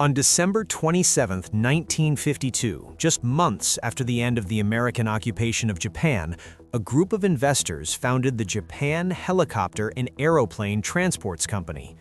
On December 27, 1952, just months after the end of the American occupation of Japan, a group of investors founded the Japan Helicopter and Aeroplane Transports Company.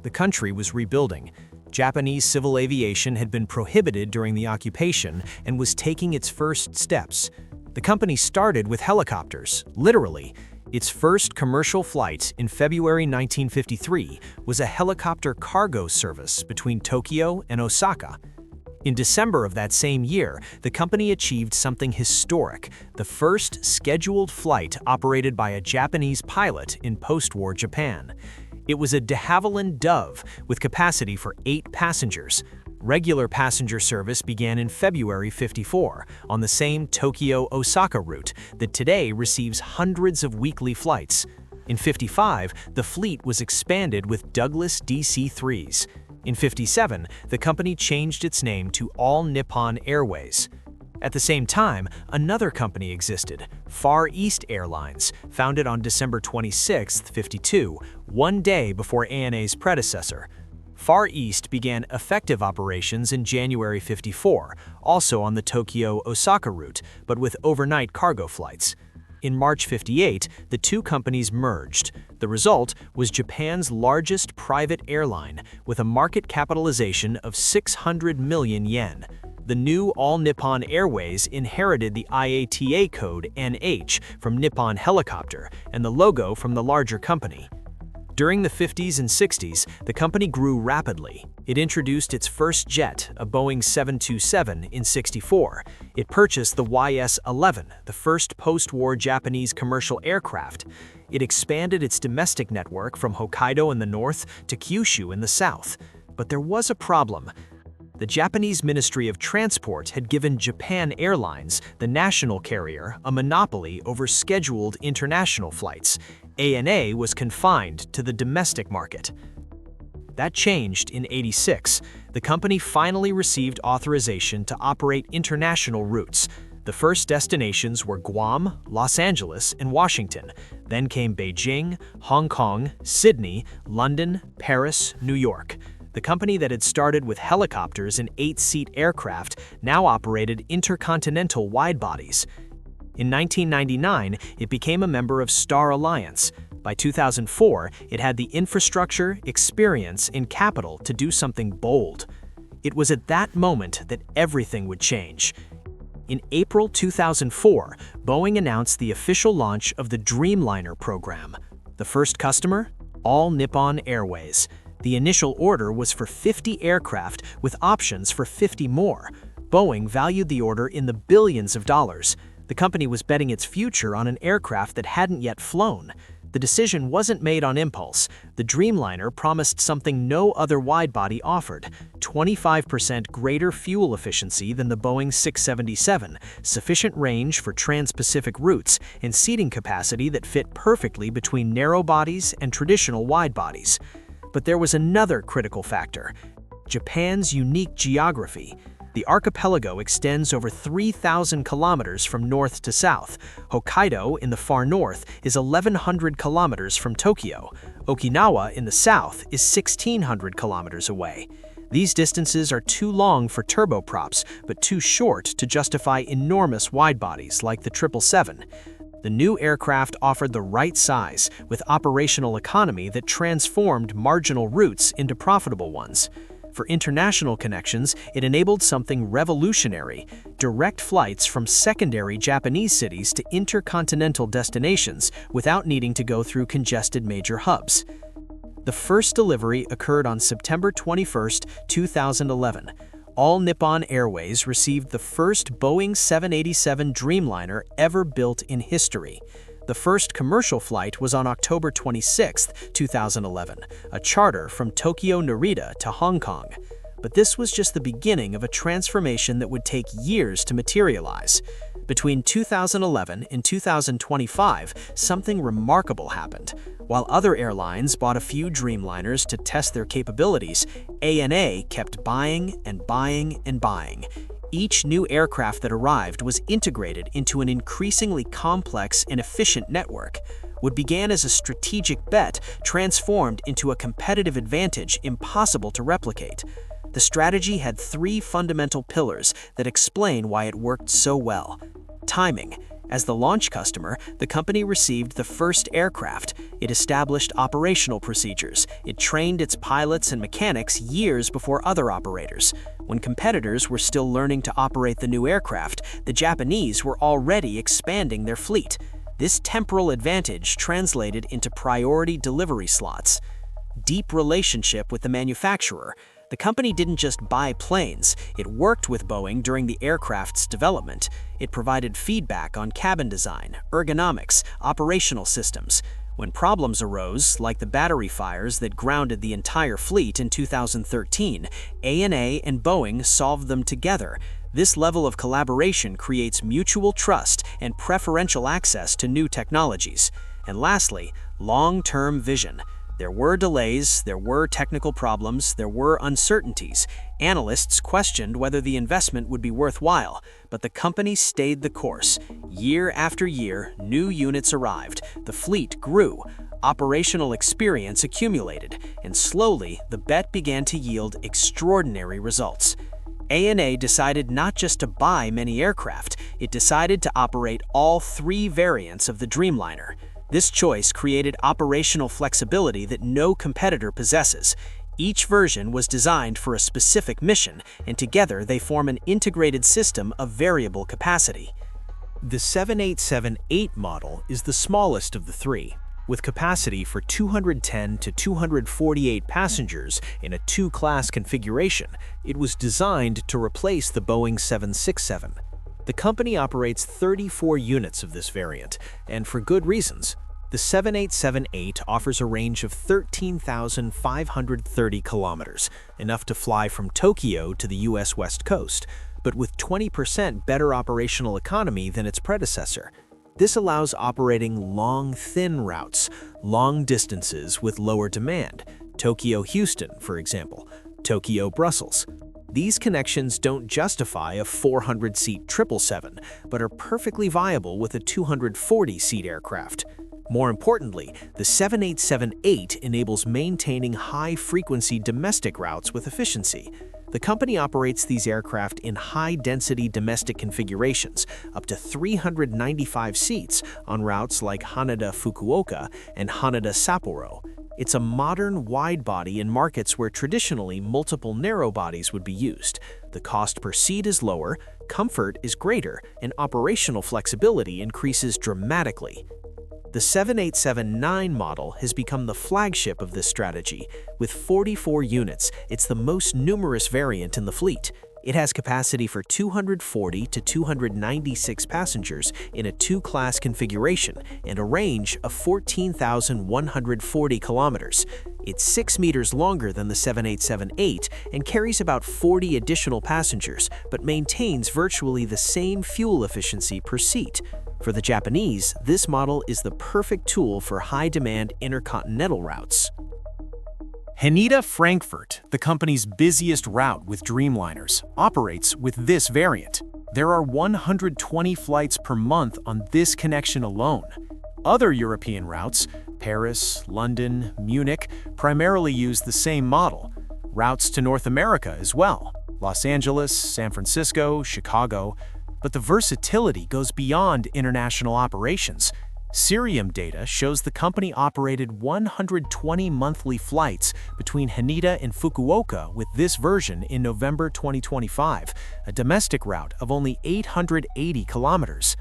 The country was rebuilding. Japanese civil aviation had been prohibited during the occupation and was taking its first steps. The company started with helicopters, literally. Its first commercial flight in February 1953 was a helicopter cargo service between Tokyo and Osaka. In December of that same year, the company achieved something historic, the first scheduled flight operated by a Japanese pilot in post-war Japan. It was a de Havilland Dove with capacity for 8 passengers. Regular passenger service began in February '54 on the same Tokyo-Osaka route that today receives hundreds of weekly flights. In '55, the fleet was expanded with Douglas DC-3s. In '57, the company changed its name to All Nippon Airways. At the same time, another company existed, Far East Airlines, founded on December 26, '52, one day before ANA's predecessor. Far East began effective operations in January '54, also on the Tokyo-Osaka route, but with overnight cargo flights. In March '58, the two companies merged. The result was Japan's largest private airline, with a market capitalization of 600 million yen. The new All Nippon Airways inherited the IATA code NH from Nippon Helicopter and the logo from the larger company. During the '50s and '60s, the company grew rapidly. It introduced its first jet, a Boeing 727, in '64. It purchased the YS-11, the first post-war Japanese commercial aircraft. It expanded its domestic network from Hokkaido in the north to Kyushu in the south. But there was a problem. The Japanese Ministry of Transport had given Japan Airlines, the national carrier, a monopoly over scheduled international flights. ANA was confined to the domestic market. That changed in '86. The company finally received authorization to operate international routes. The first destinations were Guam, Los Angeles, and Washington. Then came Beijing, Hong Kong, Sydney, London, Paris, New York. The company that had started with helicopters and 8-seat aircraft now operated intercontinental wide-bodies. In 1999, it became a member of Star Alliance. By 2004, it had the infrastructure, experience, and capital to do something bold. It was at that moment that everything would change. In April 2004, Boeing announced the official launch of the Dreamliner program. The first customer? All Nippon Airways. The initial order was for 50 aircraft with options for 50 more. Boeing valued the order in the billions of dollars. The company was betting its future on an aircraft that hadn't yet flown. The decision wasn't made on impulse. The Dreamliner promised something no other widebody offered: 25% greater fuel efficiency than the Boeing 677, sufficient range for trans-Pacific routes, and seating capacity that fit perfectly between narrow bodies and traditional widebodies. But there was another critical factor: Japan's unique geography. The archipelago extends over 3,000 kilometers from north to south. Hokkaido, in the far north, is 1,100 kilometers from Tokyo. Okinawa, in the south, is 1,600 kilometers away. These distances are too long for turboprops, but too short to justify enormous widebodies like the 777. The new aircraft offered the right size, with operational economy that transformed marginal routes into profitable ones. For international connections, it enabled something revolutionary: direct flights from secondary Japanese cities to intercontinental destinations without needing to go through congested major hubs. The first delivery occurred on September 21, 2011. All Nippon Airways received the first Boeing 787 Dreamliner ever built in history. The first commercial flight was on October 26, 2011, a charter from Tokyo Narita to Hong Kong. But this was just the beginning of a transformation that would take years to materialize. Between 2011 and 2025, something remarkable happened. While other airlines bought a few Dreamliners to test their capabilities, ANA kept buying and buying and buying. Each new aircraft that arrived was integrated into an increasingly complex and efficient network. What began as a strategic bet transformed into a competitive advantage impossible to replicate. The strategy had three fundamental pillars that explain why it worked so well. Timing. As the launch customer, the company received the first aircraft. It established operational procedures. It trained its pilots and mechanics years before other operators. When competitors were still learning to operate the new aircraft, the Japanese were already expanding their fleet. This temporal advantage translated into priority delivery slots. Deep relationship with the manufacturer. The company didn't just buy planes, it worked with Boeing during the aircraft's development. It provided feedback on cabin design, ergonomics, operational systems. When problems arose, like the battery fires that grounded the entire fleet in 2013, ANA and Boeing solved them together. This level of collaboration creates mutual trust and preferential access to new technologies. And lastly, long-term vision. There were delays, there were technical problems, there were uncertainties. Analysts questioned whether the investment would be worthwhile, but the company stayed the course. Year after year, new units arrived, the fleet grew, operational experience accumulated, and slowly the bet began to yield extraordinary results. ANA decided not just to buy many aircraft, it decided to operate all three variants of the Dreamliner. This choice created operational flexibility that no competitor possesses. Each version was designed for a specific mission, and together they form an integrated system of variable capacity. The 787-8 model is the smallest of the three, with capacity for 210 to 248 passengers in a two-class configuration. It was designed to replace the Boeing 767. The company operates 34 units of this variant, and for good reasons. The 787-8 offers a range of 13,530 kilometers, enough to fly from Tokyo to the US West Coast, but with 20% better operational economy than its predecessor. This allows operating long, thin routes, long distances with lower demand. Tokyo-Houston, for example, Tokyo-Brussels. These connections don't justify a 400-seat 777, but are perfectly viable with a 240-seat aircraft. More importantly, the 787-8 enables maintaining high-frequency domestic routes with efficiency. The company operates these aircraft in high-density domestic configurations, up to 395 seats on routes like Haneda-Fukuoka and Haneda-Sapporo. It's a modern wide-body in markets where traditionally multiple narrow bodies would be used. The cost per seat is lower, comfort is greater, and operational flexibility increases dramatically. The 787-9 model has become the flagship of this strategy. With 44 units, it's the most numerous variant in the fleet. It has capacity for 240 to 296 passengers in a two-class configuration and a range of 14,140 kilometers. It's 6 meters longer than the 787-8 and carries about 40 additional passengers, but maintains virtually the same fuel efficiency per seat. For the Japanese, this model is the perfect tool for high-demand intercontinental routes. Haneda-Frankfurt, the company's busiest route with Dreamliners, operates with this variant. There are 120 flights per month on this connection alone. Other European routes, Paris, London, Munich, primarily use the same model. Routes to North America as well, Los Angeles, San Francisco, Chicago. But the versatility goes beyond international operations. Cirium data shows the company operated 120 monthly flights between Haneda and Fukuoka with this version in November 2025, a domestic route of only 880 kilometers.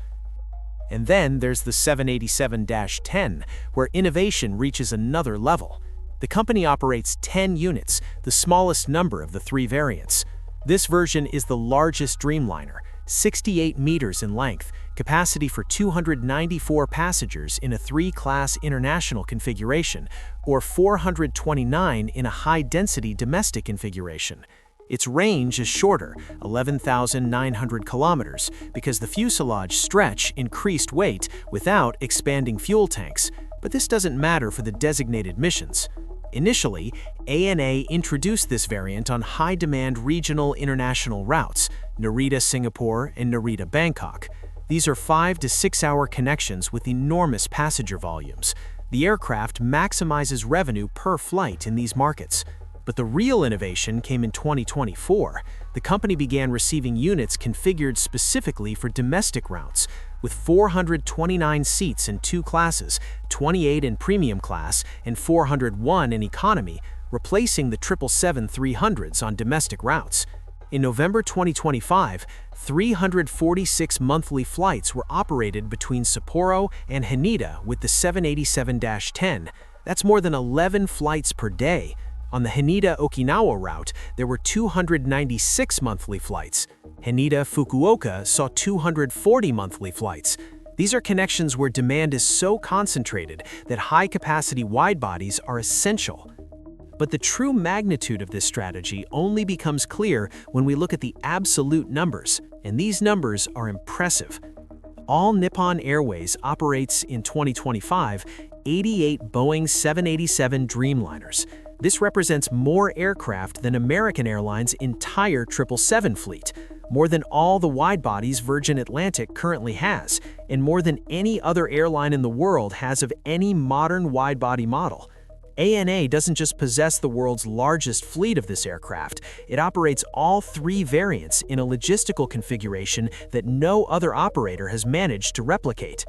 And then there's the 787-10, where innovation reaches another level. The company operates 10 units, the smallest number of the three variants. This version is the largest Dreamliner, 68 meters in length, capacity for 294 passengers in a three-class international configuration, or 429 in a high-density domestic configuration. Its range is shorter, 11,900 kilometers, because the fuselage stretch increased weight without expanding fuel tanks, but this doesn't matter for the designated missions. Initially, ANA introduced this variant on high-demand regional international routes, Narita-Singapore and Narita-Bangkok. These are 5 to 6 hour connections with enormous passenger volumes. The aircraft maximizes revenue per flight in these markets. But the real innovation came in 2024. The company began receiving units configured specifically for domestic routes, with 429 seats in 2 classes, 28 in premium class and 401 in economy, replacing the 777-300s on domestic routes. In November 2025, 346 monthly flights were operated between Sapporo and Haneda with the 787-10. That's more than 11 flights per day. On the Haneda-Okinawa route, there were 296 monthly flights. Haneda-Fukuoka saw 240 monthly flights. These are connections where demand is so concentrated that high-capacity wide-bodies are essential. But the true magnitude of this strategy only becomes clear when we look at the absolute numbers, and these numbers are impressive. All Nippon Airways operates in 2025 88 Boeing 787 Dreamliners. This represents more aircraft than American Airlines' entire 777 fleet, more than all the wide-bodies Virgin Atlantic currently has, and more than any other airline in the world has of any modern wide-body model. ANA doesn't just possess the world's largest fleet of this aircraft, it operates all 3 variants in a logistical configuration that no other operator has managed to replicate.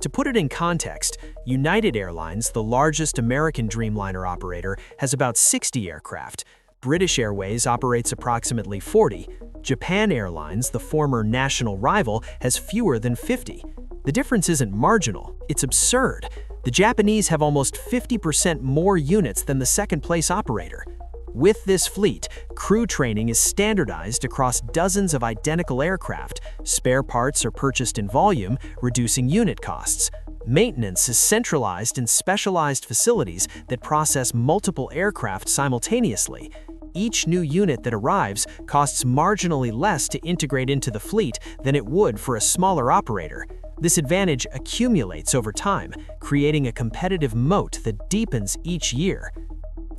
To put it in context, United Airlines, the largest American Dreamliner operator, has about 60 aircraft. British Airways operates approximately 40. Japan Airlines, the former national rival, has fewer than 50. The difference isn't marginal, it's absurd. The Japanese have almost 50% more units than the second-place operator. With this fleet, crew training is standardized across dozens of identical aircraft. Spare parts are purchased in volume, reducing unit costs. Maintenance is centralized in specialized facilities that process multiple aircraft simultaneously. Each new unit that arrives costs marginally less to integrate into the fleet than it would for a smaller operator. This advantage accumulates over time, creating a competitive moat that deepens each year.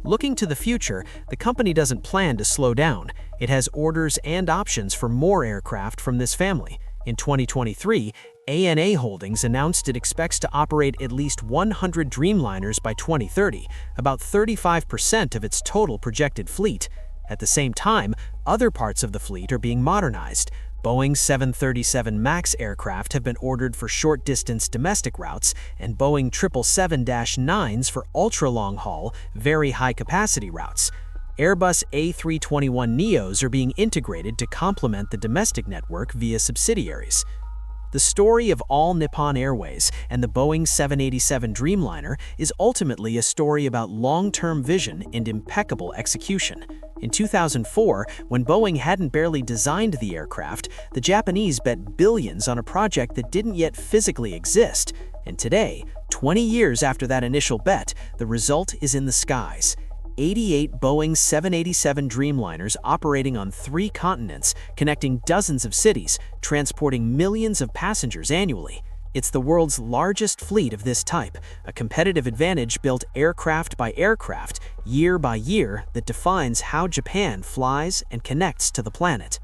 Looking to the future, the company doesn't plan to slow down. It has orders and options for more aircraft from this family. In 2023, ANA Holdings announced it expects to operate at least 100 Dreamliners by 2030, about 35% of its total projected fleet. At the same time, other parts of the fleet are being modernized. Boeing 737 MAX aircraft have been ordered for short-distance domestic routes, and Boeing 777-9s for ultra-long-haul, very high-capacity routes. Airbus A321neos are being integrated to complement the domestic network via subsidiaries. The story of all Nippon Airways and the Boeing 787 Dreamliner is ultimately a story about long-term vision and impeccable execution. In 2004, when Boeing hadn't barely designed the aircraft, the Japanese bet billions on a project that didn't yet physically exist. And today, 20 years after that initial bet, the result is in the skies. 88 Boeing 787 Dreamliners operating on 3 continents, connecting dozens of cities, transporting millions of passengers annually. It's the world's largest fleet of this type, a competitive advantage built aircraft by aircraft, year by year, that defines how Japan flies and connects to the planet.